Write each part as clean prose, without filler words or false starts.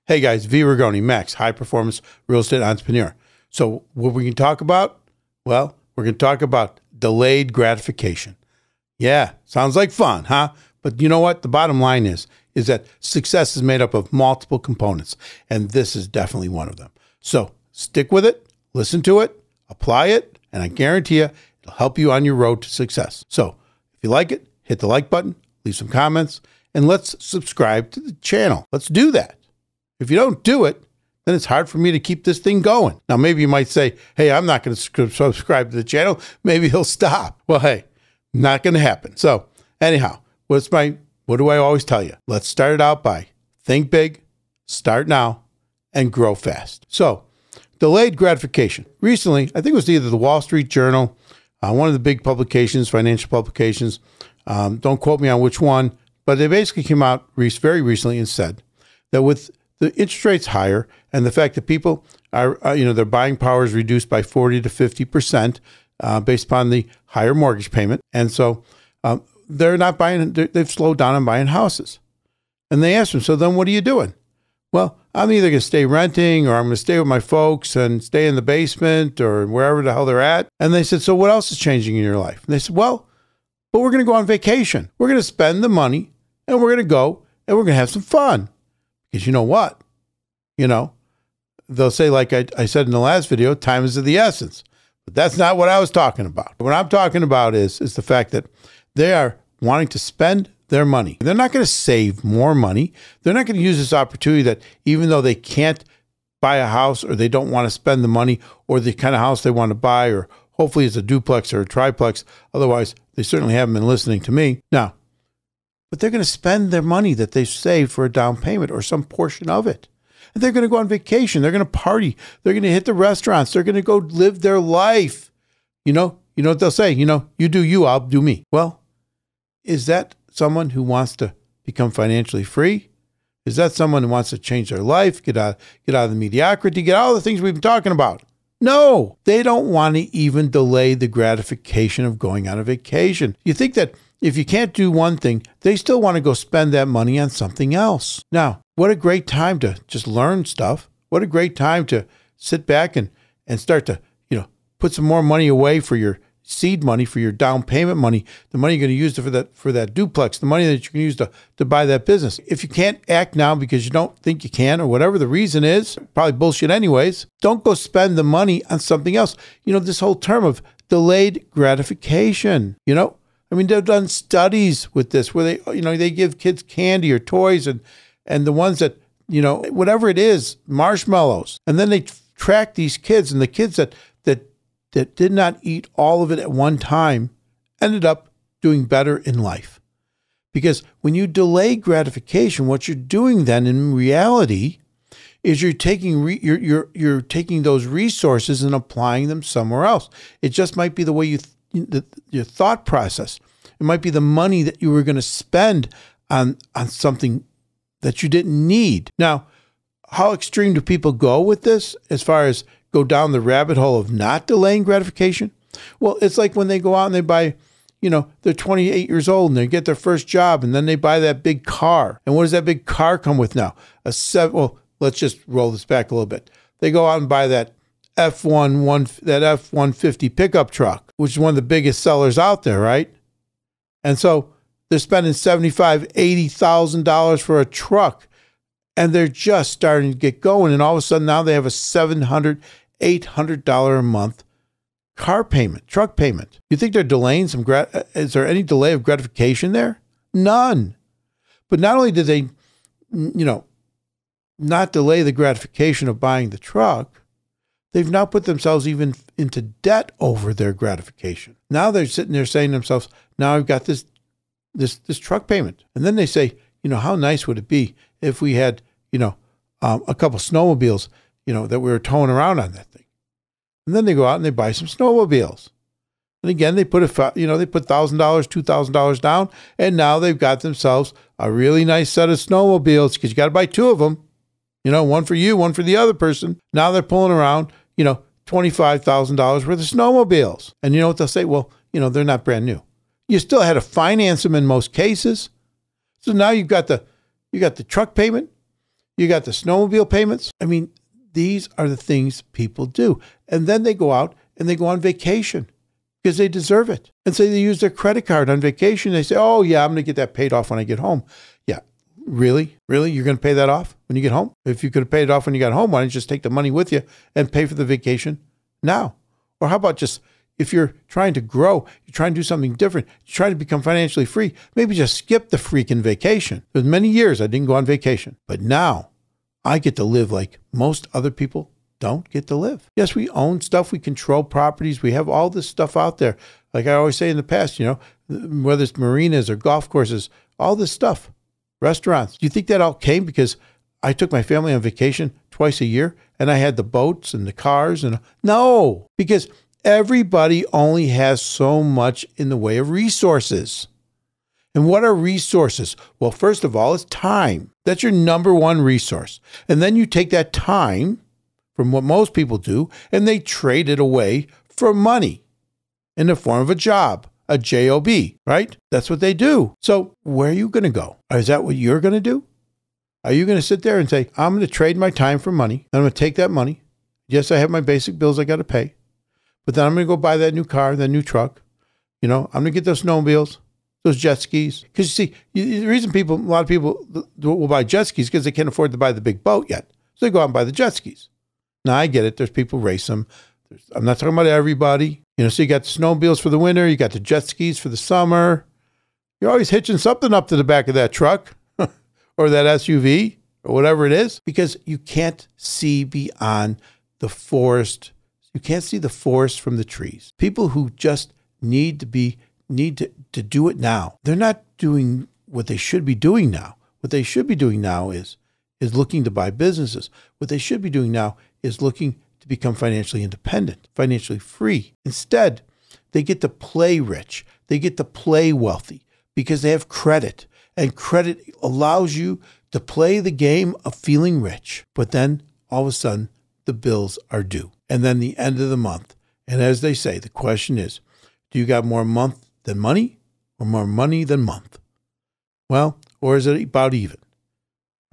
Hey guys, V. Rigoni, Max, high performance real estate entrepreneur. So what we can talk about? Well, we're going to talk about delayed gratification. Yeah, sounds like fun, huh? But you know what? The bottom line is that success is made up of multiple components, and this is definitely one of them. So stick with it, listen to it, apply it, and I guarantee you it'll help you on your road to success. So if you like it, hit the like button, leave some comments, and let's subscribe to the channel. Let's do that. If you don't do it, then it's hard for me to keep this thing going. Now, maybe you might say, hey, I'm not going to subscribe to the channel. Maybe he'll stop. Well, hey, not going to happen. So anyhow, what do I always tell you? Let's start it out by think big, start now, and grow fast. So delayed gratification. Recently, I think it was either the Wall Street Journal, one of the big publications, financial publications. Don't quote me on which one, but they basically came out very recently and said that with the interest rates higher and the fact that people are, their buying power is reduced by 40 to 50% based upon the higher mortgage payment. And so they're not buying, they've slowed down on buying houses. And they asked them, so then what are you doing? Well, I'm either going to stay renting or I'm going to stay with my folks and stay in the basement or wherever the hell they're at. And they said, so what else is changing in your life? And they said, well, but we're going to go on vacation. We're going to spend the money and we're going to go and we're going to have some fun. Because you know what? They'll say, like I said in the last video, time is of the essence. But that's not what I was talking about. What I'm talking about is the fact that they are wanting to spend their money. They're not going to save more money. They're not going to use this opportunity that even though they can't buy a house or they don't want to spend the money or the kind of house they want to buy, or hopefully it's a duplex or a triplex. Otherwise, they certainly haven't been listening to me. Now, but they're going to spend their money that they've saved for a down payment or some portion of it. And they're going to go on vacation. They're going to party. They're going to hit the restaurants. They're going to go live their life. You know what they'll say? You do you, I'll do me. Well, is that someone who wants to become financially free? Is that someone who wants to change their life, get out of the mediocrity, get all the things we've been talking about? No, they don't want to even delay the gratification of going on a vacation. You think that if you can't do one thing, they still want to go spend that money on something else. Now, what a great time to just learn stuff. What a great time to sit back and start to, put some more money away for your seed money, for your down payment money, the money you're going to use for that duplex, the money that you can use to buy that business. If you can't act now because you don't think you can or whatever the reason is, probably bullshit anyways, don't go spend the money on something else. This whole term of delayed gratification, they've done studies with this where they give kids candy or toys and the ones that, whatever it is, marshmallows. And then they track these kids, and the kids that did not eat all of it at one time ended up doing better in life. Because when you delay gratification, what you're doing then in reality is you're taking you're taking those resources and applying them somewhere else. It just might be the way your thought process. It might be the money that you were going to spend on something that you didn't need. Now, how extreme do people go with this as far as go down the rabbit hole of not delaying gratification? Well, it's like when they go out and they buy, they're 28 years old and they get their first job and then they buy that big car. And what does that big car come with now? Well, let's just roll this back a little bit. They go out and buy that F-150 pickup truck, which is one of the biggest sellers out there, right? And so they're spending $75,000, $80,000 for a truck, and they're just starting to get going. And all of a sudden now they have a $700, $800 a month car payment, truck payment. You think they're delaying is there any delay of gratification there? None. But not only did they, not delay the gratification of buying the truck, they've now put themselves even into debt over their gratification. Now they're sitting there saying to themselves, now I've got this truck payment. And then they say, how nice would it be if we had, a couple snowmobiles, that we were towing around on that thing. And then they go out and they buy some snowmobiles. And again, they put $1,000, $2,000 down, and now they've got themselves a really nice set of snowmobiles because you got to buy two of them. One for you, one for the other person. Now they're pulling around, $25,000 worth of snowmobiles. And you know what they'll say? Well, they're not brand new. You still had to finance them in most cases. So now you've got the truck payment, You got the snowmobile payments. I mean, these are the things people do. And then they go out and they go on vacation because they deserve it. And say they use their credit card on vacation. They say, oh, yeah, I'm going to get that paid off when I get home. Yeah. Really? Really? You're going to pay that off when you get home? If you could have paid it off when you got home, why don't you just take the money with you and pay for the vacation now? Or how about just, if you're trying to grow, you're trying to do something different, you're trying to become financially free, maybe just skip the freaking vacation. There's many years I didn't go on vacation, but now I get to live like most other people don't get to live. Yes, we own stuff, we control properties, we have all this stuff out there. Like I always say in the past, whether it's marinas or golf courses, all this stuff, restaurants. Do you think that all came because I took my family on vacation twice a year and I had the boats and the cars? No, because everybody only has so much in the way of resources. And what are resources? Well, first of all, it's time. That's your number one resource. And then you take that time from what most people do, and they trade it away for money in the form of a job, a job, right? That's what they do. So where are you going to go? Is that what you're going to do? Are you going to sit there and say, I'm going to trade my time for money, and I'm going to take that money? Yes, I have my basic bills I got to pay, but then I'm going to go buy that new car, that new truck. I'm going to get those snowmobiles, those jet skis. Because you see, the reason a lot of people will buy jet skis because they can't afford to buy the big boat yet. So they go out and buy the jet skis. Now, I get it. There's people race them. I'm not talking about everybody. So you got the snowmobiles for the winter. You got the jet skis for the summer. You're always hitching something up to the back of that truck or that SUV or whatever it is because you can't see beyond the forest. You can't see the forest from the trees. People who just need to do it now. They're not doing what they should be doing now. What they should be doing now is looking to buy businesses. What they should be doing now is looking to become financially independent, financially free. Instead, they get to play rich. They get to play wealthy because they have credit. And credit allows you to play the game of feeling rich. But then all of a sudden, the bills are due. And then the end of the month. And as they say, the question is, do you got more month than money or more money than month? Well, or is it about even?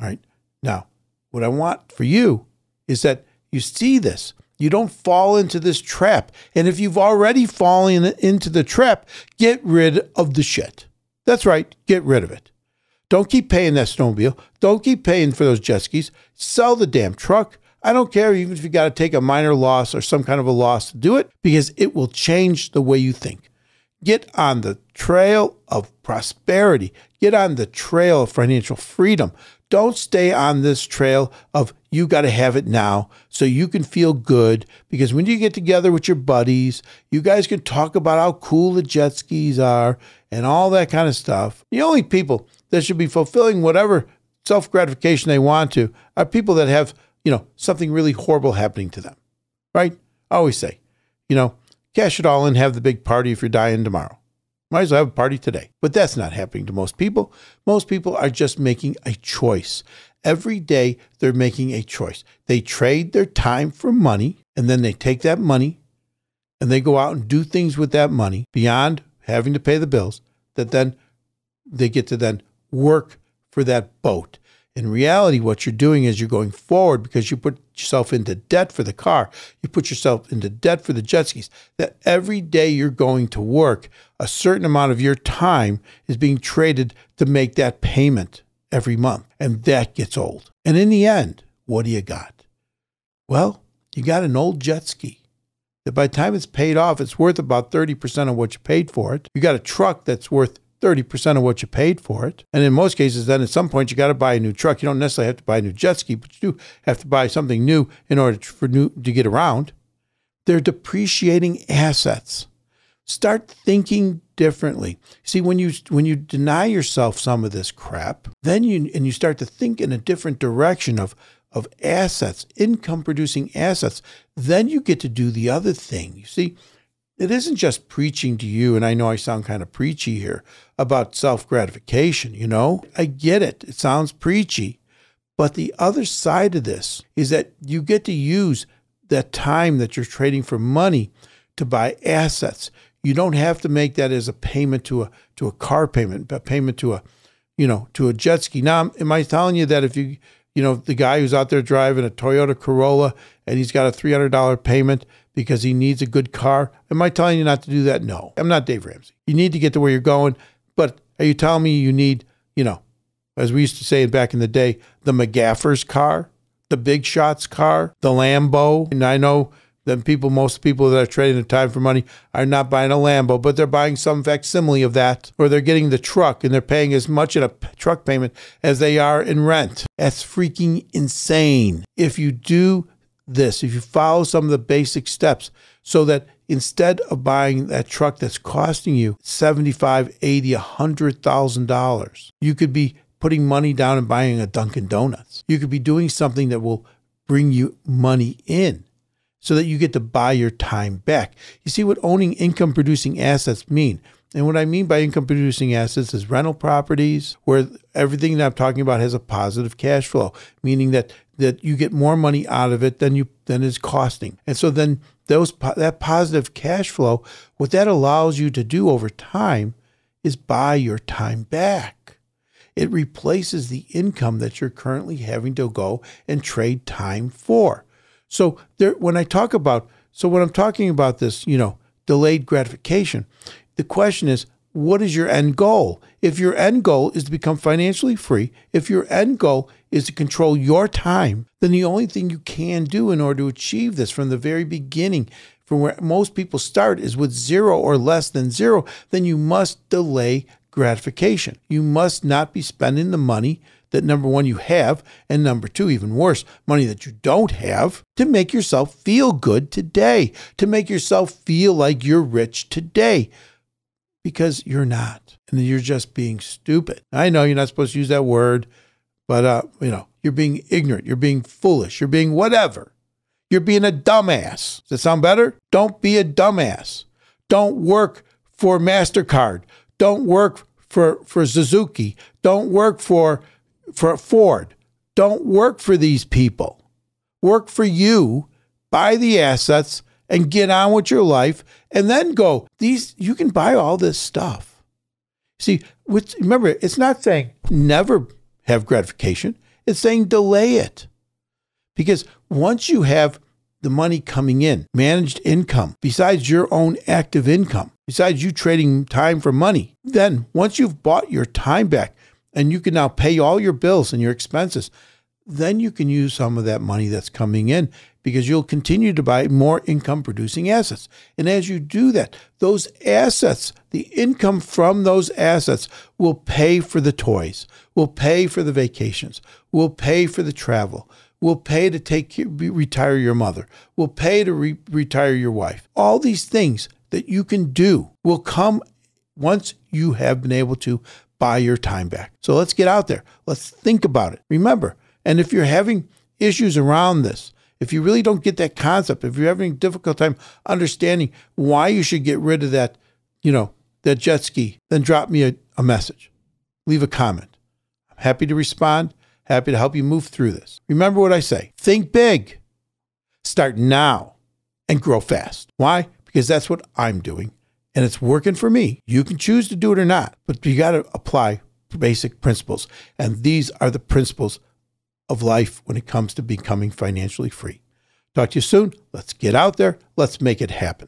All right. Now, what I want for you is that you see this. You don't fall into this trap. And if you've already fallen into the trap, get rid of the shit. That's right. Get rid of it. Don't keep paying that snowmobile. Don't keep paying for those jet skis. Sell the damn truck. I don't care even if you got to take a minor loss or some kind of a loss to do it because it will change the way you think. Get on the trail of prosperity. Get on the trail of financial freedom. Don't stay on this trail of you got to have it now so you can feel good. Because when you get together with your buddies, you guys can talk about how cool the jet skis are and all that kind of stuff. The only people that should be fulfilling whatever self-gratification they want to are people that have, something really horrible happening to them, right? I always say, cash it all in, have the big party if you're dying tomorrow. Might as well have a party today. But that's not happening to most people. Most people are just making a choice. Every day, they're making a choice. They trade their time for money, and then they take that money, and they go out and do things with that money beyond having to pay the bills, that then they get to then work for that boat. In reality, what you're doing is you're going forward because you put yourself into debt for the car. You put yourself into debt for the jet skis. That every day you're going to work, a certain amount of your time is being traded to make that payment every month. And that gets old. And in the end, what do you got? Well, you got an old jet ski that by the time it's paid off, it's worth about 30% of what you paid for it. You got a truck that's worth 30% of what you paid for it. And in most cases, then at some point, you got to buy a new truck. You don't necessarily have to buy a new jet ski, but you do have to buy something new in order to get around. They're depreciating assets. Start thinking differently. See, when you deny yourself some of this crap, then you start to think in a different direction of assets, income-producing assets, then you get to do the other thing. You see, it isn't just preaching to you, and I know I sound kind of preachy here, about self-gratification, I get it. It sounds preachy. But the other side of this is that you get to use that time that you're trading for money to buy assets. You don't have to make that as a payment to a car payment, a payment to a jet ski. Now, am I telling you that if you you know, the guy who's out there driving a Toyota Corolla and he's got a $300 payment because he needs a good car. Am I telling you not to do that? No, I'm not Dave Ramsey. You need to get to where you're going. But are you telling me you need, you know, as we used to say back in the day, the McGaffer's car, the Big Shots car, the Lambo? And I know that most people that are trading their time for money are not buying a Lambo, but they're buying some facsimile of that, or they're getting the truck and they're paying as much in a truck payment as they are in rent. That's freaking insane. If you do this, if you follow some of the basic steps, so that instead of buying that truck that's costing you $75,000, $80,000, $100,000, you could be putting money down and buying a Dunkin' Donuts. You could be doing something that will bring you money in, so that you get to buy your time back. You see what owning income-producing assets mean. And what I mean by income-producing assets is rental properties, where everything that I'm talking about has a positive cash flow, meaning that you get more money out of it than is costing. And so then that positive cash flow, what that allows you to do over time is buy your time back. It replaces the income that you're currently having to go and trade time for. So when I'm talking about this, you know, delayed gratification, the question is, what is your end goal? If your end goal is to become financially free, if your end goal is to control your time, then the only thing you can do in order to achieve this from the very beginning, from where most people start, is with 0 or less than 0, then you must delay gratification. You must not be spending the money that, number one, you have, and number two, even worse, money that you don't have, to make yourself feel good today, to make yourself feel like you're rich today, because you're not, and you're just being stupid. I know you're not supposed to use that word, but you know, you're being ignorant, you're being foolish, you're being whatever. You're being a dumbass. Does that sound better? Don't be a dumbass. Don't work for MasterCard. Don't work for Suzuki. Don't work for Ford. Don't work for these people. Work for you, buy the assets, and get on with your life, and then go. You can buy all this stuff. See, remember, it's not saying never have gratification. It's saying delay it. Because once you have the money coming in, managed income, besides your own active income, besides you trading time for money, then once you've bought your time back, and you can now pay all your bills and your expenses, then you can use some of that money that's coming in, because you'll continue to buy more income-producing assets. And as you do that, those assets, the income from those assets, will pay for the toys, will pay for the vacations, will pay for the travel, will pay to retire your mother, will pay to retire your wife. All these things that you can do will come once you have been able to buy your time back. So let's get out there. Let's think about it. Remember, and if you're having issues around this, if you really don't get that concept, if you're having a difficult time understanding why you should get rid of that, you know, that jet ski, then drop me a message. Leave a comment. I'm happy to respond, happy to help you move through this. Remember what I say. Think big. Start now and grow fast. Why? Because that's what I'm doing, and it's working for me. You can choose to do it or not, but you got to apply basic principles. And these are the principles of life when it comes to becoming financially free. Talk to you soon. Let's get out there. Let's make it happen.